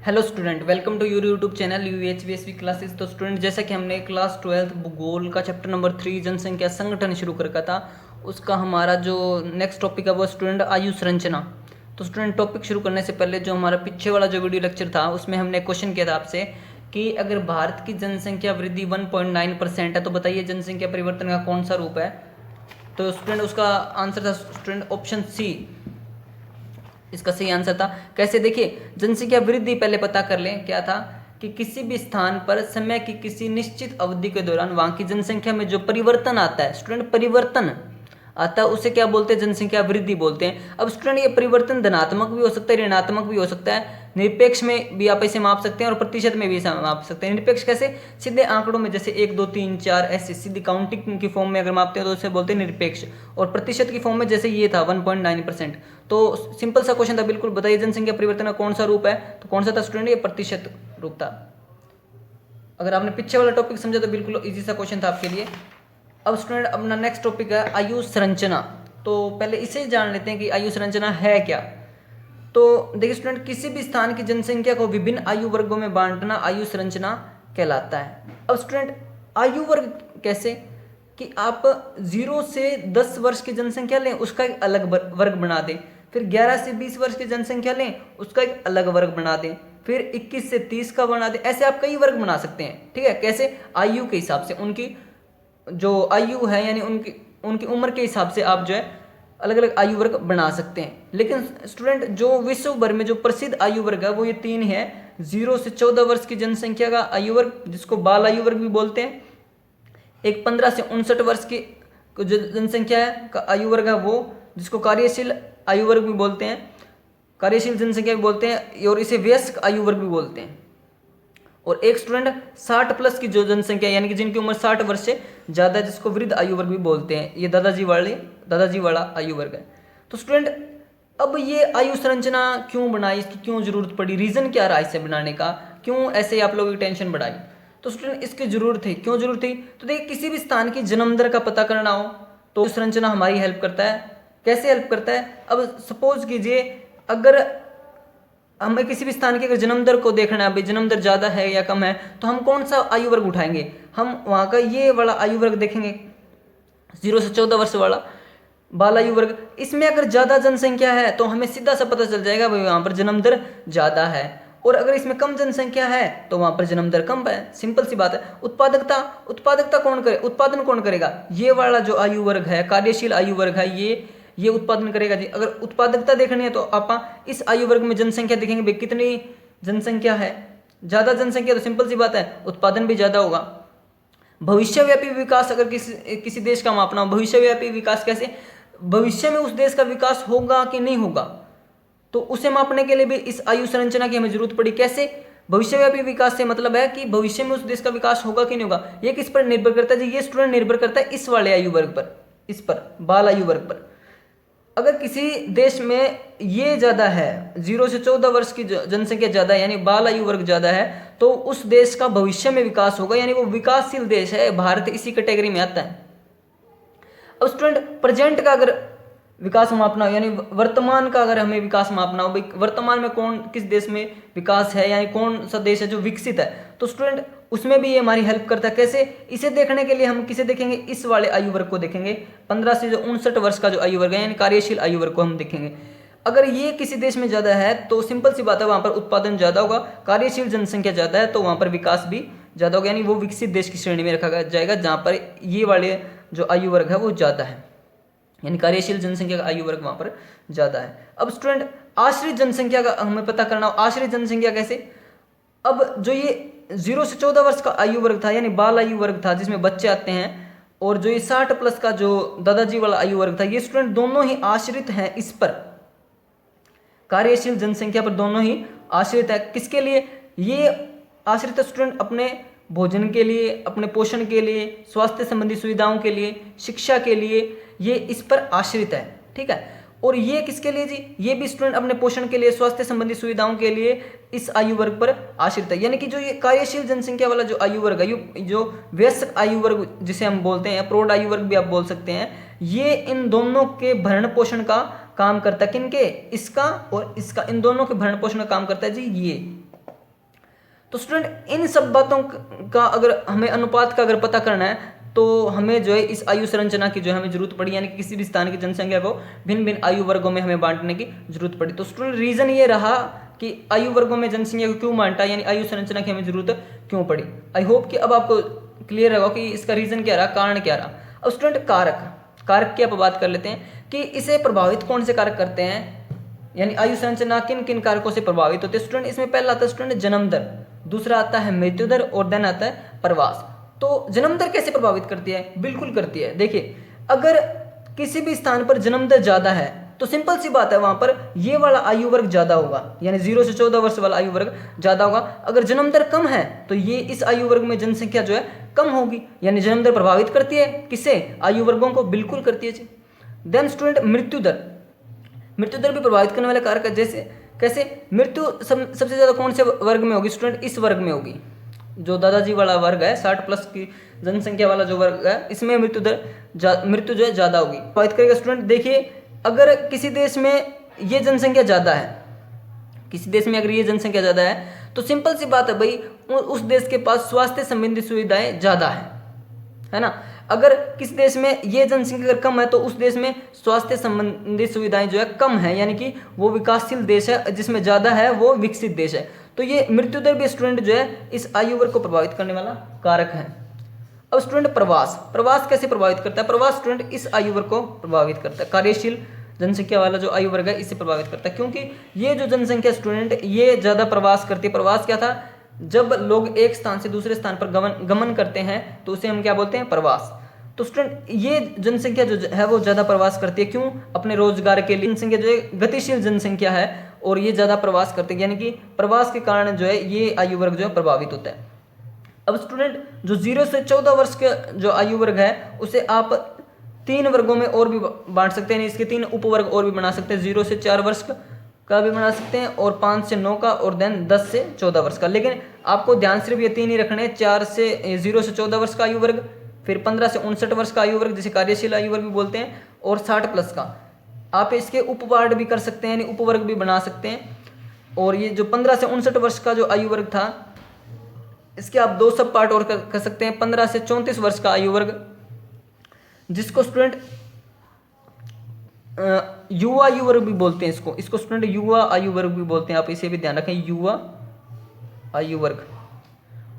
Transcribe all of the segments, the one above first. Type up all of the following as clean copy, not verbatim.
Hello student, welcome to your YouTube channel UHVSV classes. तो student, जैसा कि हमने क्लास 12 भूगोल का चैप्टर नंबर 3 जनसंख्या संगठन शुरू कर रखा था, उसका हमारा जो नेक्स्ट टॉपिक है वो स्टूडेंट आयु संरचना। तो स्टूडेंट, टॉपिक शुरू करने से पहले जो हमारा पीछे वाला जो वीडियो लेक्चर था उसमें हमने क्वेश्चन किया था आपसे कि अगर भारत की जनसंख्या वृद्धि 1.9% है तो बताइए जनसंख्या परिवर्तन का कौन सा रूप है। तो स्टूडेंट, उसका आंसर था स्टूडेंट ऑप्शन सी, इसका सही आंसर था। कैसे, देखिए, जनसंख्या वृद्धि पहले पता कर लें क्या था कि किसी भी स्थान पर समय की किसी निश्चित अवधि के दौरान वहां की जनसंख्या में जो परिवर्तन आता है, स्टूडेंट परिवर्तन आता है, उसे क्या बोलते हैं? जनसंख्या वृद्धि बोलते हैं। अब स्टूडेंट, ये परिवर्तन धनात्मक भी हो सकता है, ऋणात्मक भी हो सकता है, निरपेक्ष में भी आप इसे माप सकते हैं और प्रतिशत में भी इसे माप सकते हैं। निरपेक्ष कैसे? सीधे आंकड़ों में, जैसे 1 2 3 4 ऐसे सीधी काउंटिंग की फॉर्म में अगर मापते हैं तो उसे बोलते हैं निरपेक्ष। और प्रतिशत की फॉर्म में जैसे ये था 1.9%। तो सिंपल सा क्वेश्चन था, बिल्कुल बताइए जनसंख्या परिवर्तन का कौन सा रूप है। तो कौन सा था स्टूडेंट? ये प्रतिशत रूप था। अगर आपने पीछे वाला टॉपिक समझा तो बिल्कुल इजी सा क्वेश्चन था आपके लिए। अब स्टूडेंट, अपना नेक्स्ट टॉपिक है आयु संरचना। तो पहले इसे जान लेते हैं कि आयु संरचना है क्या। तो देखिए स्टूडेंट, किसी भी स्थान की जनसंख्या को विभिन्न आयु वर्गों में बांटना आयु संरचना कहलाता है। अब स्टूडेंट, आयु वर्ग कैसे कि आप 0 से 10 वर्ष की जनसंख्या लें, उसका एक अलग वर्ग बना दें। फिर 11 से 20 वर्ष की जनसंख्या लें, उसका एक अलग वर्ग बना दें। फिर 21 से 30 का बना दें। ऐसे आप कई वर्ग बना सकते हैं, ठीक है। कैसे? आयु के हिसाब से, उनकी जो आयु है यानी उनकी उनकी उम्र के हिसाब से आप जो है अलग अलग आयु वर्ग बना सकते हैं। लेकिन स्टूडेंट, जो विश्व भर में जो प्रसिद्ध आयु वर्ग है वो ये 3 है। 0 से 14 वर्ष की जनसंख्या का आयु वर्ग, जिसको बाल आयु वर्ग भी बोलते हैं। एक 15 से 59 वर्ष की जो जनसंख्या है का आयु वर्ग है वो, जिसको कार्यशील आयु वर्ग भी बोलते हैं, कार्यशील जनसंख्या भी बोलते हैं, और इसे वयस्क आयु वर्ग भी बोलते हैं। और एक स्टूडेंट 60 प्लस की जो जनसंख्या यानी कि जिनकी उम्र 60 वर्ष से ज़्यादा है, जिसको वृद्ध आयु वर्ग भी बोलते हैं। ये दादाजी वाला आयु वर्ग है। तो स्टूडेंट, अब ये आयु संरचना क्यों बनाई, इसकी क्यों जरूरत पड़ी, रीजन क्या रहा इसे बनाने का, क्यों ऐसे आप लोगों की टेंशन बढ़ाई? तो स्टूडेंट, इसकी जरूरत थी। क्यों जरूरत थी? तो देखिए, किसी भी स्थान की जन्म दर का पता करना हो तो संरचना हमारी हेल्प करता है। कैसे हेल्प करता है? अब सपोज कीजिए, अगर हमें किसी भी स्थान की अगर जन्म दर को देखना है, भाई जन्म दर ज़्यादा है या कम है, तो हम कौन सा आयु वर्ग उठाएंगे? हम वहाँ का ये वाला आयु वर्ग देखेंगे, 0 से 14 वर्ष वाला बाल आयु वर्ग। इसमें अगर ज़्यादा जनसंख्या है तो हमें सीधा सा पता चल जाएगा भाई वहाँ पर जन्म दर ज़्यादा है। और अगर इसमें कम जनसंख्या है तो वहाँ पर जन्म दर कम है। सिंपल सी बात है। उत्पादकता कौन करे? उत्पादन कौन करेगा? ये वाला जो आयु वर्ग है, कार्यशील आयु वर्ग है, ये उत्पादन करेगा जी। अगर उत्पादकता देखनी है तो आप इस आयु वर्ग में जनसंख्या देखेंगे, भाई कितनी जनसंख्या है। ज़्यादा जनसंख्या तो सिंपल सी बात है, उत्पादन भी ज़्यादा होगा। भविष्यव्यापी विकास, अगर किसी देश का मापना हो, भविष्यव्यापी विकास कैसे? भविष्य में उस देश का विकास होगा कि नहीं होगा, तो उसे मापने के लिए भी इस आयु संरचना की हमें जरूरत पड़ी। कैसे? भविष्यव्यापी विकास से मतलब है कि भविष्य में उस देश का विकास होगा कि नहीं होगा। ये किस पर निर्भर करता है जी? ये स्टूडेंट निर्भर करता है इस वाले आयु वर्ग पर, इस पर बाल आयु वर्ग पर। अगर किसी देश में ये ज़्यादा है, 0 से 14 वर्ष की जनसंख्या ज़्यादा है यानी बाल आयु वर्ग ज़्यादा है, तो उस देश का भविष्य में विकास होगा, यानी वो विकासशील देश है। भारत इसी कैटेगरी में आता है। अब स्टूडेंट, प्रेजेंट का अगर विकास मापना हो, यानी वर्तमान का अगर हमें विकास मापना हो, भाई वर्तमान में किस देश में विकास है, यानी कौन सा देश है जो विकसित है, तो स्टूडेंट उसमें भी ये हमारी हेल्प करता है। कैसे? इसे देखने के लिए हम किसे देखेंगे? इस वाले आयु वर्ग को देखेंगे। 15 से जो 59 वर्ष का जो आयु वर्ग है यानी कार्यशील आयु वर्ग को हम देखेंगे। अगर ये किसी देश में ज़्यादा है तो सिंपल सी बात है, वहाँ पर उत्पादन ज़्यादा होगा। कार्यशील जनसंख्या ज़्यादा है तो वहाँ पर विकास भी ज़्यादा होगा, यानी वो विकसित देश की श्रेणी में रखा जाएगा जहाँ पर ये वाले जो आयु वर्ग है वो ज़्यादा है, यानी कार्यशील जनसंख्या का आयु वर्ग वहाँ पर ज़्यादा है। अब स्टूडेंट, आश्रित जनसंख्या का हमें पता करना हो। आश्रित जनसंख्या कैसे? अब जो ये 0 से 14 वर्ष का आयु वर्ग था यानी बाल आयु वर्ग था, जिसमें बच्चे आते हैं, और जो ये 60 प्लस का जो दादाजी वाला आयु वर्ग था, ये स्टूडेंट दोनों ही आश्रित हैं इस पर, कार्यशील जनसंख्या पर दोनों ही आश्रित है। किसके लिए ये आश्रित है? स्टूडेंट, अपने भोजन के लिए, अपने पोषण के लिए, स्वास्थ्य संबंधी सुविधाओं के लिए, शिक्षा के लिए ये इस पर आश्रित है, ठीक है। और ये किसके लिए जी? ये भी स्टूडेंट अपने पोषण के लिए, स्वास्थ्य संबंधी सुविधाओं के लिए इस आयु वर्ग पर आश्रित है। यानी कि जो ये कार्यशील जनसंख्या वाला जो आयु वर्ग है, जो वयस्क आयु वर्ग जिसे हम बोलते हैं, प्रौढ़ आयु वर्ग भी आप बोल सकते हैं, ये इन दोनों के भरण पोषण का काम करता है। किनके? इसका और इसका, इन दोनों के भरण पोषण का काम करता है जी ये। तो स्टूडेंट इन सब बातों का अगर हमें अनुपात का अगर पता करना है तो हमें जो है इस आयु संरचना की जो है हमें जरूरत पड़ी, यानी कि किसी भी स्थान की जनसंख्या को भिन्न भिन्न आयु वर्गों में हमें बांटने की जरूरत पड़ी। तो स्टूडेंट रीजन ये रहा कि आयु वर्गों में जनसंख्या को क्यों बांटा, यानी आयु संरचना की हमें जरूरत क्यों पड़ी। आई होप कि अब आपको क्लियर होगा कि इसका रीजन क्या रहा, कारण क्या रहा। अब स्टूडेंट कारक की आप बात कर लेते हैं कि इसे प्रभावित कौन से कारक करते हैं, यानी आयु संरचना किन किन कारकों से प्रभावित होते हैं। स्टूडेंट इसमें पहला आता है स्टूडेंट जन्म दर, दूसरा आता है मृत्यु दर और देन आता है प्रवास। तो जन्म दर कैसे प्रभावित करती है? बिल्कुल करती है। देखिए अगर किसी भी स्थान पर जन्म दर ज्यादा है तो सिंपल सी बात है वहां पर ये वाला आयु वर्ग ज्यादा होगा, यानी 0 से 14 वर्ष वाला आयु वर्ग ज्यादा होगा। अगर जन्म दर कम है तो ये इस आयु वर्ग में जनसंख्या जो है कम होगी, यानी जन्म दर प्रभावित करती है किसे? आयु वर्गों को, बिल्कुल करती है जी। देन स्टूडेंट मृत्यु दर भी प्रभावित करने वाले कारक है। जैसे कैसे? मृत्यु सबसे ज्यादा कौन से वर्ग में होगी? स्टूडेंट इस वर्ग में होगी, जो दादाजी वाला वर्ग है, 60 प्लस की जनसंख्या वाला जो वर्ग है, इसमें मृत्यु जो है ज्यादा होगी, प्रभावित करेगा। स्टूडेंट देखिए अगर किसी देश में ये जनसंख्या ज्यादा है, किसी देश में अगर ये जनसंख्या ज्यादा है तो सिंपल सी बात है भाई उस देश के पास स्वास्थ्य संबंधी सुविधाएं ज्यादा है ना। अगर किस देश में ये जनसंख्या अगर कम है तो उस देश में स्वास्थ्य संबंधी सुविधाएं जो है कम है, यानी कि वो विकासशील देश है, जिसमें ज्यादा है वो विकसित देश है। तो ये मृत्यु दर भी स्टूडेंट जो है इस आयु वर्ग को प्रभावित करने वाला कारक है। अब स्टूडेंट प्रवास कैसे प्रभावित करता है? प्रवास स्टूडेंट इस आयु वर्ग को प्रभावित करता है, कार्यशील जनसंख्या वाला जो आयु वर्ग है इसे प्रभावित करता है, क्योंकि ये जो जनसंख्या स्टूडेंट ये ज्यादा प्रवास करती है। प्रवास क्या था? जब लोग एक स्थान से दूसरे स्थान पर गमन करते हैं तो उसे हम क्या बोलते हैं? प्रवास। तो स्टूडेंट ये जनसंख्या जो है वो ज्यादा प्रवास करती है, क्यों? अपने रोजगार के लिए। जनसंख्या जो है गतिशील जनसंख्या है और ये ज्यादा प्रवास करते हैं, यानी कि प्रवास के कारण जो है ये आयु वर्ग जो है प्रभावित होता है। अब स्टूडेंट जो 0 से 14 वर्ष के जो आयु वर्ग है उसे आप 3 वर्गों में और भी बांट सकते हैं, इसके 3 उपवर्ग और भी बना सकते हैं। 0 से 4 वर्ष का भी बना सकते हैं और 5 से 9 का और देन 10 से 14 वर्ष का। लेकिन आपको ध्यान सिर्फ ये 3 ही रखने हैं, 0 से 14 वर्ष का आयु वर्ग, फिर 15 से 59 वर्ष का आयु वर्ग जिसे कार्यशील आयु वर्ग भी बोलते हैं, और 60 प्लस का। आप इसके उपवार्ड भी कर सकते हैं, यानी उपवर्ग भी बना सकते हैं। और ये जो 15 से 59 वर्ष का जो आयु वर्ग था इसके आप 2 सब पार्ट और कर सकते हैं। 15 से 34 वर्ष का आयु वर्ग जिसको स्टूडेंट युवा आयु वर्ग भी बोलते हैं, इसको स्टूडेंट युवा आयु वर्ग भी बोलते हैं, आप इसे भी ध्यान रखें, युवा आयु वर्ग।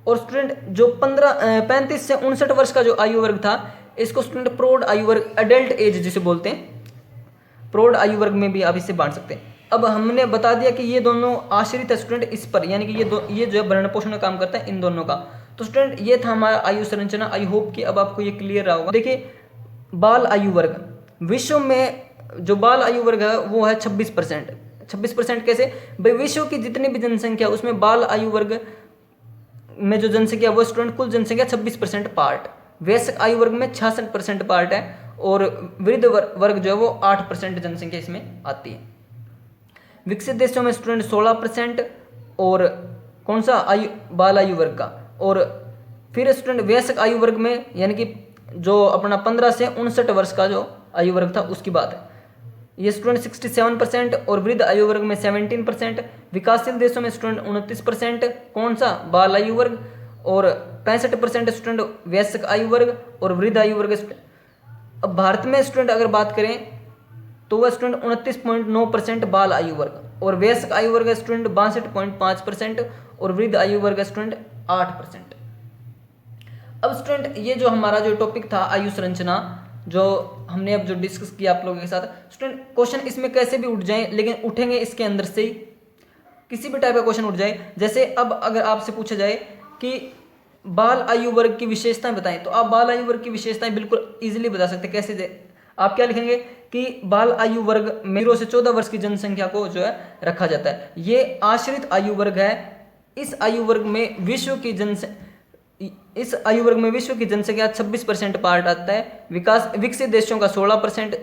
और स्टूडेंट जो 35 से 59 वर्ष का जो आयु वर्ग था इसको स्टूडेंट प्रौढ़ आयु वर्ग, एडल्ट एज जिसे बोलते हैं, प्रौढ़ आयु वर्ग में भी आप इसे बांट सकते हैं। अब हमने बता दिया कि ये दोनों आश्रित है स्टूडेंट इस पर, यानी कि ये जो है भरण पोषण का काम करता है इन दोनों का। तो स्टूडेंट ये था हमारा आयु संरचना। आई होप कि अब आपको ये क्लियर रहा होगा। देखिए बाल आयु वर्ग, विश्व में जो बाल आयु वर्ग है वो है 26%। 26% कैसे भाई? विश्व की जितनी भी जनसंख्या उसमें बाल आयु वर्ग में जो जनसंख्या वो स्टूडेंट कुल जनसंख्या 26% पार्ट, वयस्क आयु वर्ग में 66% पार्ट है, और वृद्ध वर्ग जो है वो 8% जनसंख्या इसमें आती है। विकसित देशों में स्टूडेंट 16% और कौन सा आयु बाल आयु वर्ग का, और फिर स्टूडेंट वयस्क आयु वर्ग में यानी कि जो अपना 15 से 59 वर्ष का जो आयु वर्ग था उसकी बात है, ये स्टूडेंट 67% और वृद्ध आयु वर्ग में 17%। विकासशील देशों में स्टूडेंट 29% कौन सा बाल आयु वर्ग, और 65% स्टूडेंट वयस्क आयु वर्ग और वृद्ध आयु वर्ग। अब भारत में स्टूडेंट अगर बात करें तो वह स्टूडेंट 29.9% बाल आयु वर्ग, और वयस्क आयु वर्ग स्टूडेंट 62.5% और वृद्ध आयु वर्ग स्टूडेंट 8%। अब स्टूडेंट ये जो हमारा जो टॉपिक था आयु संरचना जो हमने अब जो डिस्कस किया आप लोगों के साथ, स्टूडेंट क्वेश्चन इसमें कैसे भी उठ जाए लेकिन उठेंगे इसके अंदर से ही, किसी भी टाइप का क्वेश्चन उठ जाए। जैसे अब अगर आपसे पूछा जाए कि बाल आयु वर्ग की विशेषताएं बताएं, तो आप बाल आयु वर्ग की विशेषताएं बिल्कुल इजीली बता सकते हैं। कैसे? आप क्या लिखेंगे कि बाल आयु वर्ग में 0 से 14 वर्ष की जनसंख्या को जो है रखा जाता है, ये आश्रित आयु वर्ग है। इस आयु वर्ग में विश्व की जनसंख्या 26% पार्ट आता है, विकसित देशों का 16%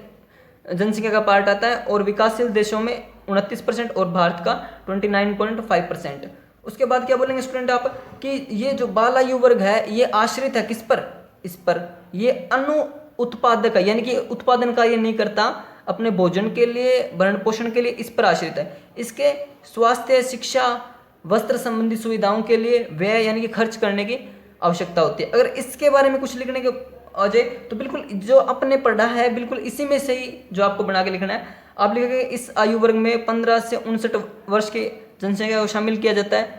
जनसंख्या का पार्ट आता है, और विकासशील देशों में 29% और भारत का 29.5%। उसके बाद क्या बोलेंगे स्टूडेंट आप कि ये जो बाल आयु वर्ग है ये आश्रित है किस पर? इस पर ये अनु उत्पादक है, यानी कि उत्पादन कार्य नहीं करता, अपने भोजन के लिए भरण पोषण के लिए इस पर आश्रित है। इसके स्वास्थ्य, शिक्षा, वस्त्र संबंधी सुविधाओं के लिए व्यय यानी कि खर्च करने की आवश्यकता होती है। अगर इसके बारे में कुछ लिखने के आ जाए तो बिल्कुल जो आपने पढ़ा है बिल्कुल इसी में से ही जो आपको बना के लिखना है। आप लिखेंगे इस आयु वर्ग में 15 से 59 वर्ष की जनसंख्या को शामिल किया जाता है।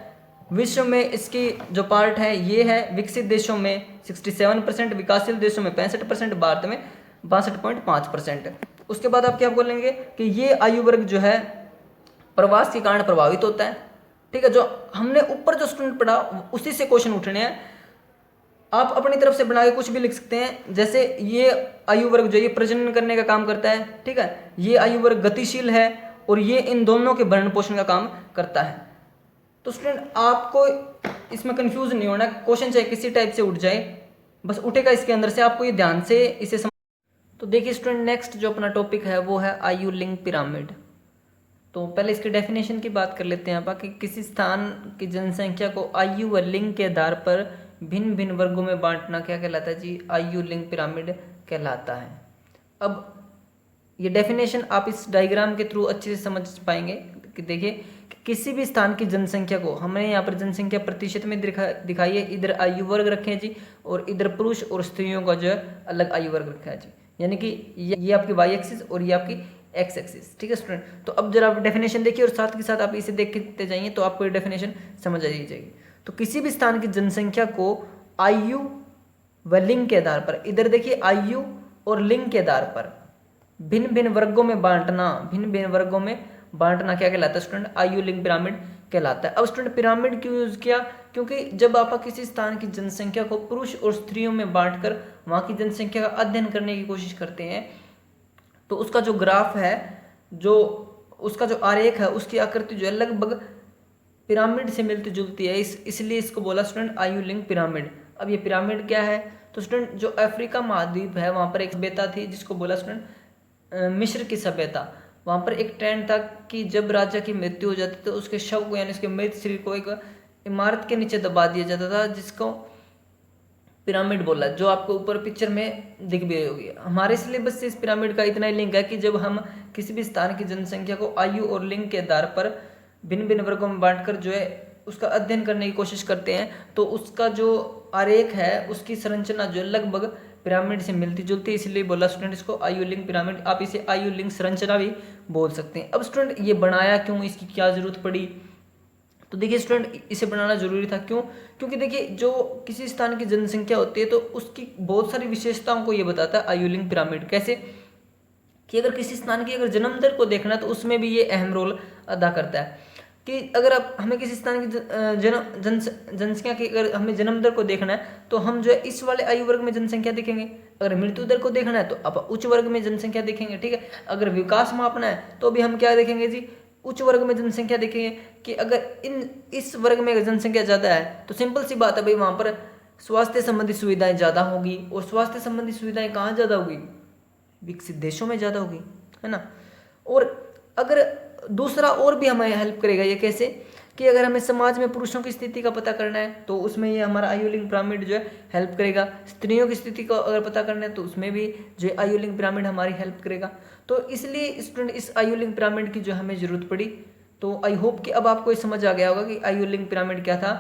विश्व में इसकी जो पार्ट है ये है, विकसित देशों में 67%, विकासशील देशों में 65%, भारत में 62.5%। उसके बाद आप क्या बोलेंगे कि ये आयु वर्ग जो है प्रवास के कारण प्रभावित होता है। ठीक है, जो हमने ऊपर जो स्टूडेंट पढ़ा उसी से क्वेश्चन उठने हैं। आप अपनी तरफ से बना के कुछ भी लिख सकते हैं, जैसे ये आयु वर्ग जो ये प्रजनन करने का काम करता है। ठीक है, ये आयु वर्ग गतिशील है और ये इन दोनों के भरण पोषण का काम करता है। तो स्टूडेंट आपको इसमें कंफ्यूज नहीं होना, क्वेश्चन चाहे किसी टाइप से उठ जाए, बस उठेगा इसके अंदर से, आपको ये ध्यान से इसे तो देखिए स्टूडेंट, नेक्स्ट जो अपना टॉपिक है वो है आयु लिंग पिरामिड। तो पहले इसके डेफिनेशन की बात कर लेते हैं आप कि किसी स्थान की जनसंख्या को आयु व लिंग के आधार पर भिन्न भिन्न वर्गों में बांटना क्या कहलाता है जी? आयु लिंग पिरामिड कहलाता है। अब ये डेफिनेशन आप इस डायग्राम के थ्रू अच्छे से समझ पाएंगे कि देखिए किसी भी स्थान की जनसंख्या को हमने यहाँ पर जनसंख्या प्रतिशत में दिखाई है, इधर आयु वर्ग रखे हैं जी, और इधर पुरुष और स्त्रियों का जो है अलग आयु वर्ग रखा है जी, यानी कि ये आपकी वाई एक्सिस और ये आपकी एक्स एक्सिस। ठीक है स्टूडेंट, तो अब जरा आप डेफिनेशन देखिए और साथ के साथ आप इसे देखते जाइए तो आपको ये डेफिनेशन समझ आ जाएगी। तो किसी भी स्थान की जनसंख्या को आयु व लिंग के आधार पर, इधर देखिए आयु और लिंग के आधार पर भिन्न भिन्न वर्गों में बांटना, भिन्न भिन्न वर्गों में बांटना क्या कहलाता है स्टूडेंट? आयु लिंग पिरामिड कहलाता है। अब स्टूडेंट पिरामिड क्यों यूज किया? क्योंकि जब आप किसी स्थान की जनसंख्या को पुरुष और स्त्रियों में बांटकर वहां की जनसंख्या का अध्ययन करने की कोशिश करते हैं तो उसका जो ग्राफ है, जो उसका जो आरेख है, उसकी आकृति जो है लगभग पिरामिड से मिलती जुलती है, इसलिए इसको बोला स्टूडेंट आयु लिंग पिरामिड। अब ये पिरामिड क्या है? तो स्टूडेंट जो अफ्रीका महाद्वीप है वहाँ पर एक सभ्यता थी जिसको बोला स्टूडेंट मिस्र की सभ्यता। वहाँ पर एक ट्रेंड था कि जब राजा की मृत्यु हो जाती तो उसके शव को यानी उसके मृत शरीर को एक इमारत के नीचे दबा दिया जाता था, जिसको पिरामिड बोला, जो आपको ऊपर पिक्चर में दिख भी होगी। हमारे सिलेबस से इस पिरामिड का इतना ही लिंक है कि जब हम किसी भी स्थान की जनसंख्या को आयु और लिंग के आधार पर भिन्न भिन्न वर्गों में बांटकर जो है उसका अध्ययन करने की कोशिश करते हैं तो उसका जो आरेख है, उसकी संरचना जो लगभग पिरामिड से मिलती जुलती है, इसलिए बोला स्टूडेंट इसको आयु लिंग पिरामिड। आप इसे आयु लिंग संरचना भी बोल सकते हैं। अब स्टूडेंट ये बनाया क्यों, इसकी क्या जरूरत पड़ी? तो देखिए स्टूडेंट इसे बनाना जरूरी था, क्यों? क्योंकि देखिए जो किसी स्थान की जनसंख्या होती है तो उसकी बहुत सारी विशेषताओं को ये बताता है आयु लिंग पिरामिड। कैसे कि अगर किसी स्थान की अगर जन्म दर को देखना तो उसमें भी ये अहम रोल अदा करता है कि अगर आप हमें किसी स्थान की जनसंख्या की अगर हमें जन्म दर को देखना है तो हम जो है इस वाले आयु वर्ग में जनसंख्या देखेंगे। अगर मृत्यु दर को देखना है तो आप उच्च वर्ग में जनसंख्या देखेंगे। ठीक है, अगर विकास मापना है तो भी हम क्या देखेंगे जी? उच्च वर्ग में जनसंख्या देखेंगे। कि अगर इस वर्ग में अगर जनसंख्या ज़्यादा है तो सिंपल सी बात है भाई, वहाँ पर स्वास्थ्य संबंधी सुविधाएं ज़्यादा होगी, और स्वास्थ्य संबंधी सुविधाएं कहाँ ज़्यादा होगी? विकसित देशों में ज़्यादा होगी, है ना। और अगर दूसरा और भी हमें हेल्प करेगा ये, कैसे कि अगर हमें समाज में पुरुषों की स्थिति का पता करना है तो उसमें ये हमारा आयु लिंग पिरामिड जो है हेल्प करेगा। स्त्रियों की स्थिति को अगर पता करना है तो उसमें भी जो है आयु लिंग पिरामिड हमारी हेल्प करेगा। तो इसलिए स्टूडेंट इस आयु लिंग पिरामिड की जो हमें जरूरत पड़ी। तो आई होप कि अब आपको ये समझ आ गया होगा कि आयु लिंग पिरामिड क्या था,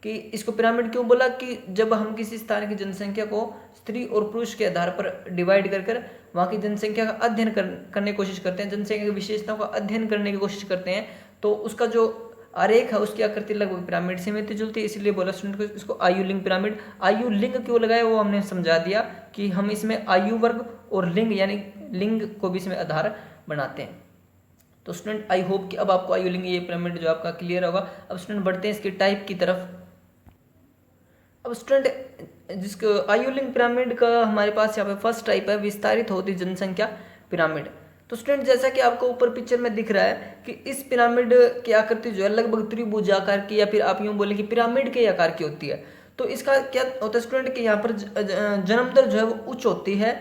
कि इसको पिरामिड क्यों बोला, कि जब हम किसी स्थान की जनसंख्या को स्त्री और पुरुष के आधार पर डिवाइड कर वहाँ की जनसंख्या का अध्ययन करने की कोशिश करते हैं, जनसंख्या की विशेषताओं का अध्ययन करने की कोशिश करते हैं, तो उसका जो आरेख है उसकी आकृति लगभग पिरामिड से मिलती जुलती है, इसलिए बोला स्टूडेंट को इसको आयु लिंग पिरामिड। आयु लिंग क्यों लगाया वो हमने समझा दिया कि हम इसमें आयु वर्ग और लिंग यानी लिंग को भी इसमें आधार बनाते हैं। तो स्टूडेंट आई होप कि अब आपको आयु लिंग ये पिरामिड जो आपका क्लियर होगा। अब स्टूडेंट बढ़ते हैं इसके टाइप की तरफ। अब स्टूडेंट जिसको आयु लिंग पिरामिड का हमारे पास यहाँ पे फर्स्ट टाइप है विस्तारित होती जनसंख्या पिरामिड। तो स्टूडेंट जैसा कि आपको ऊपर पिक्चर में दिख रहा है कि इस पिरामिड की आकृति जो है लगभग त्रिभुजाकार की, या फिर आप यूँ बोले कि पिरामिड के आकार की होती है। तो इसका क्या होता है स्टूडेंट कि यहाँ पर जन्म दर जो है वो उच्च होती है।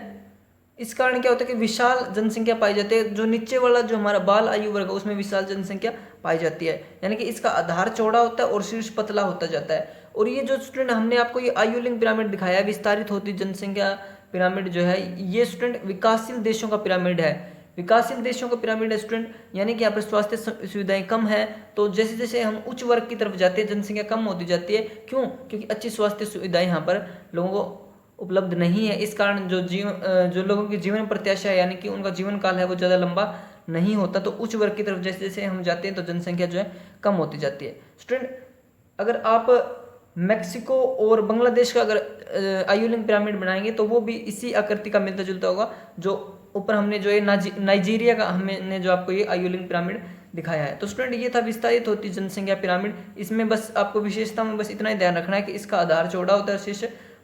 इस कारण क्या होता है कि विशाल जनसंख्या पाई जाती है। जो नीचे वाला जो हमारा बाल आयु वर्ग है उसमें विशाल जनसंख्या पाई जाती है, यानी कि इसका आधार चौड़ा होता है और शीर्ष पतला होता जाता है। और ये जो स्टूडेंट हमने आपको ये आयु लिंग पिरामिड दिखाया है विस्तारित होती जनसंख्या पिरामिड जो है, ये स्टूडेंट विकासशील देशों का पिरामिड है। विकासशील देशों का पिरामिड है स्टूडेंट, यानी कि यहाँ पर स्वास्थ्य सुविधाएं कम है। तो जैसे जैसे हम उच्च वर्ग की तरफ जाते हैं जनसंख्या कम होती जाती है। क्यों? क्योंकि अच्छी स्वास्थ्य सुविधाएं यहाँ पर लोगों को उपलब्ध नहीं है। इस कारण जो लोगों की जीवन प्रत्याशा है, यानी कि उनका जीवन काल है, वो ज़्यादा लंबा नहीं होता। तो उच्च वर्ग की तरफ जैसे जैसे हम जाते हैं तो जनसंख्या जो है कम होती जाती है। स्टूडेंट, अगर आप मेक्सिको और बांग्लादेश का अगर आयु लिंक पिरामिड बनाएंगे तो वो भी इसी आकृति का मिलता जुलता होगा जो ऊपर हमने जो ये नाइजीरिया का हमने जो आपको ये आयु लिंक पिरामिड दिखाया है। तो स्टूडेंट, ये था विस्तारित होती जनसंख्या पिरामिड। इसमें बस आपको विशेषता में बस इतना ही ध्यान रखना है कि इसका आधार चौड़ा होता है, शीर्ष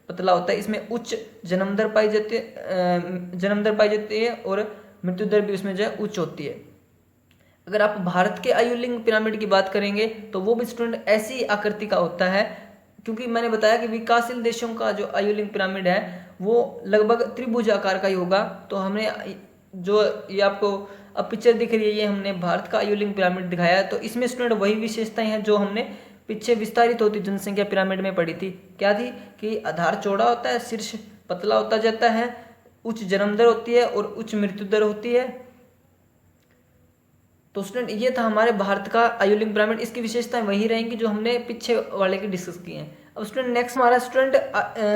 पतला होता है। इसमें उच्च जन्म दर पाई जाती है और मृत्यु दर भी उसमें जो है उच्च होती है। अगर आप भारत के आयु लिंक पिरामिड की बात करेंगे तो वो भी स्टूडेंट ऐसी आकृति का होता है, क्योंकि मैंने बताया कि विकासशील देशों का जो आयु लिंक पिरामिड है वो लगभग त्रिभुज आकार का ही होगा। तो हमने जो ये आपको अब पिक्चर दिख रही है, ये हमने भारत का आयु लिंक पिरामिड दिखाया है। तो इसमें स्टूडेंट वही विशेषताएं हैं जो हमने पीछे विस्तारित होती जनसंख्या पिरामिड में पढ़ी थी। क्या थी? कि आधार चौड़ा होता है, शीर्ष पतला होता जाता है, उच्च जन्म दर होती है और उच्च मृत्यु दर होती है। तो स्टूडेंट, ये था हमारे भारत का आयु लिंक पिरामिड। इसकी विशेषताएं वही रहेंगी जो हमने पीछे वाले की डिस्कस की हैं। अब स्टूडेंट, नेक्स्ट हमारा स्टूडेंट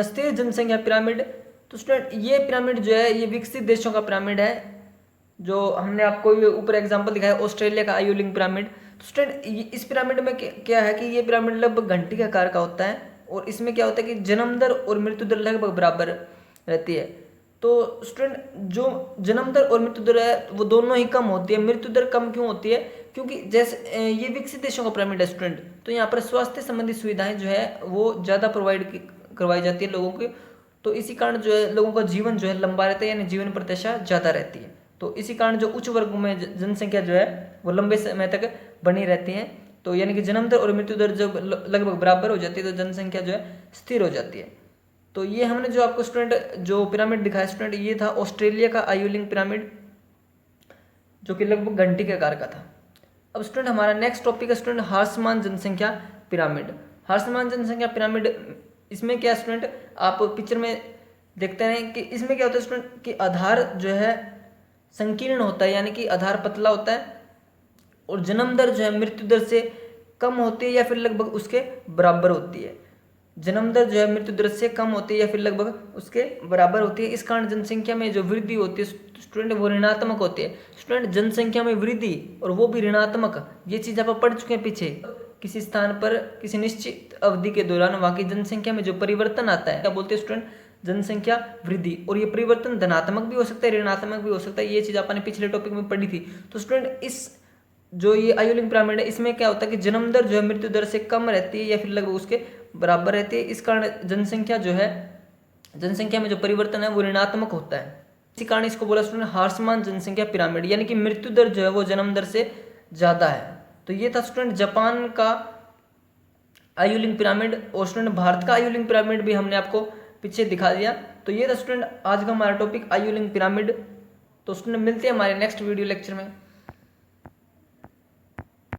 स्थिर जनसंख्या पिरामिड। तो स्टूडेंट, ये पिरामिड जो है ये विकसित देशों का पिरामिड है, जो हमने आपको ये ऊपर एग्जांपल दिखाया ऑस्ट्रेलिया का आयु लिंक पिरामिड। तो स्टूडेंट, इस पिरामिड में क्या है कि ये पिरामिड लगभग घंटी के आकार का होता है और इसमें क्या होता है कि जन्म दर और मृत्यु दर लगभग बराबर रहती है। तो स्टूडेंट, जो जन्म दर और मृत्यु दर है वो दोनों ही कम होती है। मृत्यु दर कम क्यों होती है? क्योंकि जैसे ये विकसित देशों का पिरामिड है स्टूडेंट, तो यहाँ पर स्वास्थ्य संबंधी सुविधाएं जो है वो ज़्यादा प्रोवाइड करवाई जाती है लोगों को। तो इसी कारण जो है लोगों का जीवन जो है लंबा रहता है, यानी जीवन प्रत्याशा ज़्यादा रहती है। तो इसी कारण जो उच्च वर्ग में जनसंख्या जो है वो लंबे समय तक बनी रहती है। तो यानी कि जन्म दर और मृत्यु दर जब लगभग बराबर हो जाती है तो जनसंख्या जो है स्थिर हो जाती है। तो ये हमने जो आपको स्टूडेंट जो पिरामिड दिखाया स्टूडेंट, ये था ऑस्ट्रेलिया का आयु लिंक पिरामिड, जो कि लगभग घंटी के आकार का था। अब स्टूडेंट, हमारा नेक्स्ट टॉपिक है स्टूडेंट हार्समान जनसंख्या पिरामिड। हार्समान जनसंख्या पिरामिड, इसमें क्या स्टूडेंट आप पिक्चर में देखते हैं कि इसमें क्या होता है स्टूडेंट कि आधार जो है संकीर्ण होता है, यानी कि आधार पतला होता है और जन्म दर जो है मृत्यु दर से कम होती है या फिर लगभग उसके बराबर होती है। जन्म दर जो है मृत्यु दर से कम होती है या फिर लगभग उसके बराबर होती है। इस कारण जनसंख्या में जो वृद्धि होती है स्टूडेंट वो ऋणात्मक होती है। स्टूडेंट, जनसंख्या में वृद्धि और वो भी ऋणात्मक, ये चीज आप पढ़ चुके हैं पीछे। किसी स्थान पर किसी निश्चित अवधि के दौरान वहां की जनसंख्या में जो परिवर्तन आता है क्या बोलते हैं स्टूडेंट? जनसंख्या वृद्धि। और ये परिवर्तन धनात्मक भी हो सकता है, ऋणात्मक भी हो सकता है। ये चीज आपने पिछले टॉपिक में पढ़ी थी। तो स्टूडेंट, इस जो ये आयु लिंक पिरामिड है इसमें क्या होता है कि जन्म दर जो है मृत्यु दर से कम रहती है या फिर लगभग उसके बराबर रहती है। इस कारण जनसंख्या जो है, जनसंख्या में जो परिवर्तन है वो ऋणात्मक होता है। इसी कारण इसको बोला स्टूडेंट हार्समान जनसंख्या पिरामिड, यानी कि मृत्यु दर जो है वो जन्म दर से ज्यादा है। तो ये था स्टूडेंट जापान का आयु लिंक पिरामिड। और स्टूडेंट, भारत का आयु लिंक पिरामिड भी हमने आपको पीछे दिखा दिया। तो ये था स्टूडेंट आज का हमारा टॉपिक आयु लिंक पिरामिड। तो स्टूडेंट, मिलते हैं हमारे नेक्स्ट वीडियो लेक्चर में।